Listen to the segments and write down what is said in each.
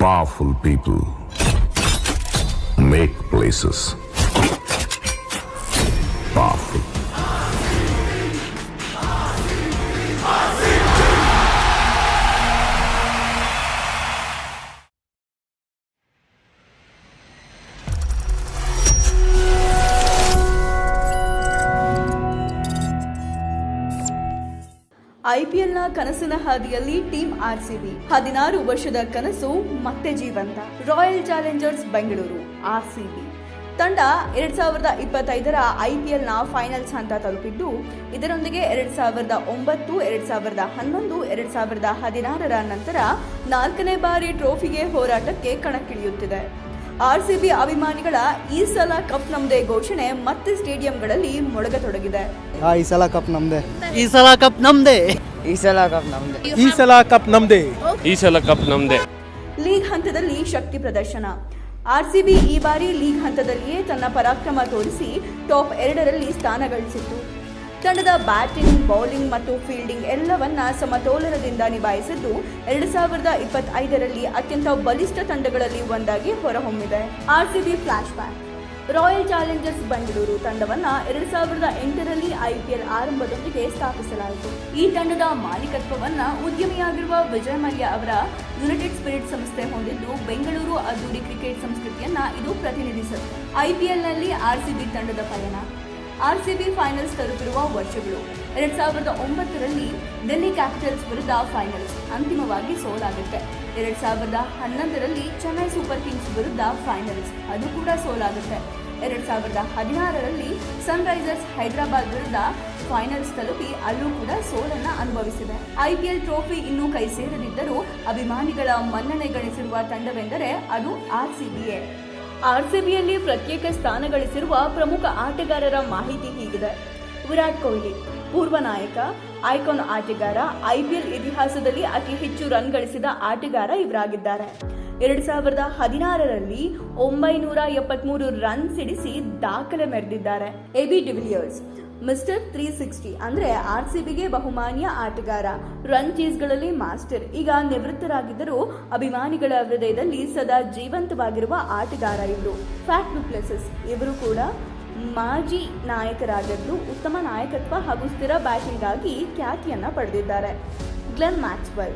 Powerful people make places powerful. ಐಪಿಎಲ್ನ ಕನಸಿನ ಹಾದಿಯಲ್ಲಿ team RCB 16 ವರ್ಷದ ಕನಸು ಮತ್ತೆ ಜೀವಂತ. ರಾಯಲ್ ಚಾಲೆಂಜರ್ಸ್ ಬೆಂಗಳೂರು ಆರ್ಸಿಬಿ ತಂಡ 2025ರ ಐಪಿಎಲ್ನ ಫೈನಲ್ಸ್ ಹಂತ ತಲುಪಿದ್ದು, ಇದರೊಂದಿಗೆ 2009, 2011, 2016ರ ನಂತರ 4ನೇ ಬಾರಿ ಟ್ರೋಫಿಗೆ ಹೋರಾಟಕ್ಕೆ ಕಣಕ್ಕಿಳಿಯುತ್ತಿದೆ. ಆರ್ಸಿಬಿ ಅಭಿಮಾನಿಗಳ ಈ ಸಲ ಕಪ್ ನಮ್ದೇ ಘೋಷಣೆ ಮತ್ತೆ ಸ್ಟೇಡಿಯಂಗಳಲ್ಲಿ ಮೊಳಗತೊಡಗಿದೆ. ಈ ಸಲ ಕಪ್ ನಮ್ದೇ, ಈ ಸಲ ಕಪ್ ನಮ್ದೇ, ಈ ಸಲ ಕಪ್ ನಮ್ದೇ, ಈ ಸಲ ಕಪ್ ನಮ್ದೇ, ಈ ಸಲ ಕಪ್ ನಮ್ದೇ. ಲೀಗ್ ಹಂತದಲ್ಲಿ ಶಕ್ತಿ ಪ್ರದರ್ಶನ. ಆರ್ಸಿಬಿ ಈ ಬಾರಿ ಲೀಗ್ ಹಂತದಲ್ಲಿಯೇ ತನ್ನ ಪರಾಕ್ರಮ ತೋರಿಸಿ ಟಾಪ್ 2ರಲ್ಲಿ ಸ್ಥಾನ ಗಳಿಸಿತ್ತು. ತಂಡದ ಬ್ಯಾಟಿಂಗ್, ಬೌಲಿಂಗ್ ಮತ್ತು ಫೀಲ್ಡಿಂಗ್ ಎಲ್ಲವನ್ನ ಸಮತೋಲನದಿಂದ ನಿಭಾಯಿಸಿದ್ದು 2025ರಲ್ಲಿ ಅತ್ಯಂತ ಬಲಿಷ್ಠ ತಂಡಗಳಲ್ಲಿ ಒಂದಾಗಿ ಹೊರಹೊಮ್ಮಿದೆ. RCB flash back. Royal Challengers Bengaluru ತಂಡವನ್ನ 2008ರಲ್ಲಿ ಐಪಿಎಲ್ ಆರಂಭದೊಂದಿಗೆ ಸ್ಥಾಪಿಸಲಾಯಿತು. ಈ ತಂಡದ ಮಾಲೀಕತ್ವವನ್ನ ಉದ್ಯಮಿಯಾಗಿರುವ ವಿಜಯ್ ಮಲ್ಯ ಅವರ ಯುನೈಟೆಡ್ ಸ್ಪಿರಿಟ್ ಸಂಸ್ಥೆ ಹೊಂದಿದ್ದು, ಬೆಂಗಳೂರು ಅದ್ದೂರಿ ಕ್ರಿಕೆಟ್ ಸಂಸ್ಕೃತಿಯನ್ನ ಇದು ಪ್ರತಿನಿಧಿಸುತ್ತೆ. ಐಪಿಎಲ್ನಲ್ಲಿ ಆರ್ಸಿಬಿ ತಂಡದ ಪಯಣ. ಆರ್ಸಿಬಿ ಫೈನಲ್ಸ್ ತಲುಪಿರುವ ವರ್ಷಗಳು 2009ರಲ್ಲಿ ಡೆಲ್ಲಿ ಕ್ಯಾಪಿಟಲ್ಸ್ ವಿರುದ್ಧ ಫೈನಲ್ಸ್, ಅಂತಿಮವಾಗಿ ಸೋಲಾಗುತ್ತೆ. 2011ರಲ್ಲಿ ಚೆನ್ನೈ ಸೂಪರ್ ಕಿಂಗ್ಸ್ ವಿರುದ್ಧ ಫೈನಲ್ಸ್, ಅದು ಕೂಡ ಸೋಲಾಗುತ್ತೆ. 2016ರಲ್ಲಿ ಸನ್ರೈಸರ್ಸ್ ಹೈದರಾಬಾದ್ ವಿರುದ್ಧ ಫೈನಲ್ಸ್ ತಲುಪಿ ಅಲ್ಲೂ ಕೂಡ ಸೋಲನ್ನ ಅನುಭವಿಸಿದೆ. ಐಪಿಎಲ್ ಟ್ರೋಫಿ ಇನ್ನೂ ಕೈ ಸೇರದಿದ್ದರೂ ಅಭಿಮಾನಿಗಳ ಮನ್ನಣೆ ಗಳಿಸಿರುವ ತಂಡವೆಂದರೆ ಅದು ಆರ್ಸಿಬಿಯೇ. ಆರ್ಸಿಬಿಯಲ್ಲಿ ಪ್ರತ್ಯೇಕ ಸ್ಥಾನ ಗಳಿಸಿರುವ ಪ್ರಮುಖ ಆಟಗಾರರ ಮಾಹಿತಿ ಹೀಗಿದೆ. ವಿರಾಟ್ ಕೊಹ್ಲಿ ಪೂರ್ವ ನಾಯಕ, ಐಕಾನ್ ಆಟಗಾರ, ಐಪಿಎಲ್ ಇತಿಹಾಸದಲ್ಲಿ ಅತಿ ಹೆಚ್ಚು ರನ್ ಗಳಿಸಿದ ಆಟಗಾರ ಇವರಾಗಿದ್ದಾರೆ. 2016ರಲ್ಲಿ 973 ರನ್ ಸಿಡಿಸಿ ದಾಖಲೆ ಮೆರೆದಿದ್ದಾರೆ. ಎಬಿ ಡಿವಿಲಿಯರ್ಸ್ ಮಿಸ್ಟರ್ 360 ಅಂದ್ರೆ ಆರ್ಸಿಬಿಗೆ ಬಹುಮಾನ್ಯ ಆಟಗಾರ, ರನ್ ಚೇಸ್ಗಳಲ್ಲಿ ಮಾಸ್ಟರ್. ಈಗ ನಿವೃತ್ತರಾಗಿದ್ದರೂ ಅಭಿಮಾನಿಗಳ ಹೃದಯದಲ್ಲಿ ಸದಾ ಜೀವಂತವಾಗಿರುವ ಆಟಗಾರ ಇವರು. ಫ್ಯಾಟ್ ಡು ಪ್ಲೆಸಿಸ್ ಇವರು ಕೂಡ ಮಾಜಿ ನಾಯಕರಾಗಿದ್ದು ಉತ್ತಮ ನಾಯಕತ್ವ ಹಾಗೂ ಸ್ಥಿರ ಬ್ಯಾಟಿಂಗ್ಗಾಗಿ ಖ್ಯಾತಿಯನ್ನ ಪಡೆದಿದ್ದಾರೆ. ಗ್ಲೆನ್ ಮ್ಯಾಕ್ಸ್ವೆಲ್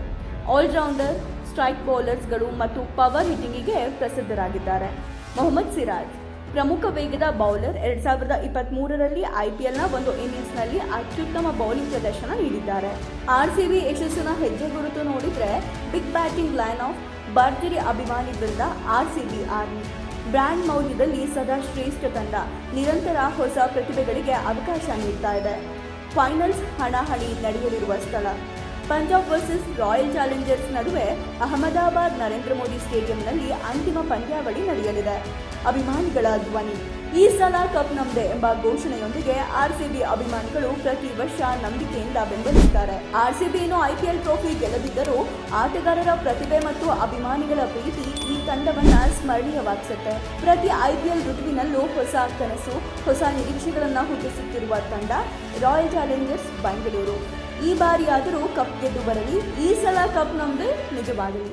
ಆಲ್ರೌಂಡರ್, ಸ್ಟ್ರೈಕ್ ಬೌಲರ್ಸ್ಗಳು ಮತ್ತು ಪವರ್ ಹಿಟ್ಟಿಂಗಿಗೆ ಪ್ರಸಿದ್ಧರಾಗಿದ್ದಾರೆ. ಮೊಹಮ್ಮದ್ ಸಿರಾಜ್ ಪ್ರಮುಖ ವೇಗದ ಬೌಲರ್. 2023ರಲ್ಲಿ ಐಪಿಎಲ್ನ ಒಂದು ಇನ್ನಿಂಗ್ಸ್ನಲ್ಲಿ ಅತ್ಯುತ್ತಮ ಬೌಲಿಂಗ್ ಪ್ರದರ್ಶನ ನೀಡಿದ್ದಾರೆ. ಆರ್ಸಿಬಿ ಯಶಸ್ಸಿನ ಹೆಜ್ಜೆ ಗುರುತು ನೋಡಿದ್ರೆ ಬಿಗ್ ಬ್ಯಾಟಿಂಗ್ ಲೈನ್ ಆಫ್ ಭರ್ಜರಿ ಅಭಿಮಾನಿ ವೃಂದ, ಆರ್ಸಿಬಿ ಆರ್ಮಿ. ಬ್ರ್ಯಾಂಡ್ ಮೌಲ್ಯದಲ್ಲಿ ಸದಾ ಶ್ರೇಷ್ಠ ತಂಡ, ನಿರಂತರ ಹೊಸ ಪ್ರತಿಭೆಗಳಿಗೆ ಅವಕಾಶ ನೀಡ್ತಾ ಇದೆ. ಫೈನಲ್ಸ್ ಹಣಾಹಣಿ ನಡೆಯಲಿರುವ ಸ್ಥಳ ಪಂಜಾಬ್ ವರ್ಸಸ್ ರಾಯಲ್ ಚಾಲೆಂಜರ್ಸ್ ನಡುವೆ ಅಹಮದಾಬಾದ್ ನರೇಂದ್ರ ಮೋದಿ ಸ್ಟೇಡಿಯಂನಲ್ಲಿ ಅಂತಿಮ ಪಂದ್ಯಾವಳಿ ನಡೆಯಲಿದೆ. ಅಭಿಮಾನಿಗಳ ಧ್ವನಿ. ಈ ಸಲ ಕಪ್ ನಮ್ದೆ ಎಂಬ ಘೋಷಣೆಯೊಂದಿಗೆ ಆರ್ಸಿಬಿ ಅಭಿಮಾನಿಗಳು ಪ್ರತಿ ವರ್ಷ ನಂಬಿಕೆಯಿಂದ ಬೆಂಬಲಿಸುತ್ತಾರೆ. ಆರ್ಸಿಬಿ ಇನ್ನೂ ಐಪಿಎಲ್ ಟ್ರೋಫಿ ಗೆಲ್ಲದಿದ್ದರೂ ಆಟಗಾರರ ಪ್ರತಿಭೆ ಮತ್ತು ಅಭಿಮಾನಿಗಳ ಪ್ರೀತಿ ಈ ತಂಡವನ್ನ ಸ್ಮರಣೀಯವಾಗಿಸುತ್ತೆ. ಪ್ರತಿ ಐಪಿಎಲ್ ಋತುವಿನಲ್ಲೂ ಹೊಸ ಕನಸು, ಹೊಸ ನಿರೀಕ್ಷೆಗಳನ್ನು ಹುಟ್ಟಿಸುತ್ತಿರುವ ತಂಡ ರಾಯಲ್ ಚಾಲೆಂಜರ್ಸ್ ಬೆಂಗಳೂರು. ಈ ಬಾರಿಯಾದರೂ ಕಪ್ ಗೆದ್ದು ಬರಲಿ. ಈ ಸಲ ಕಪ್ ನಮ್ದೆ ನಿಜವಾಗಲಿ.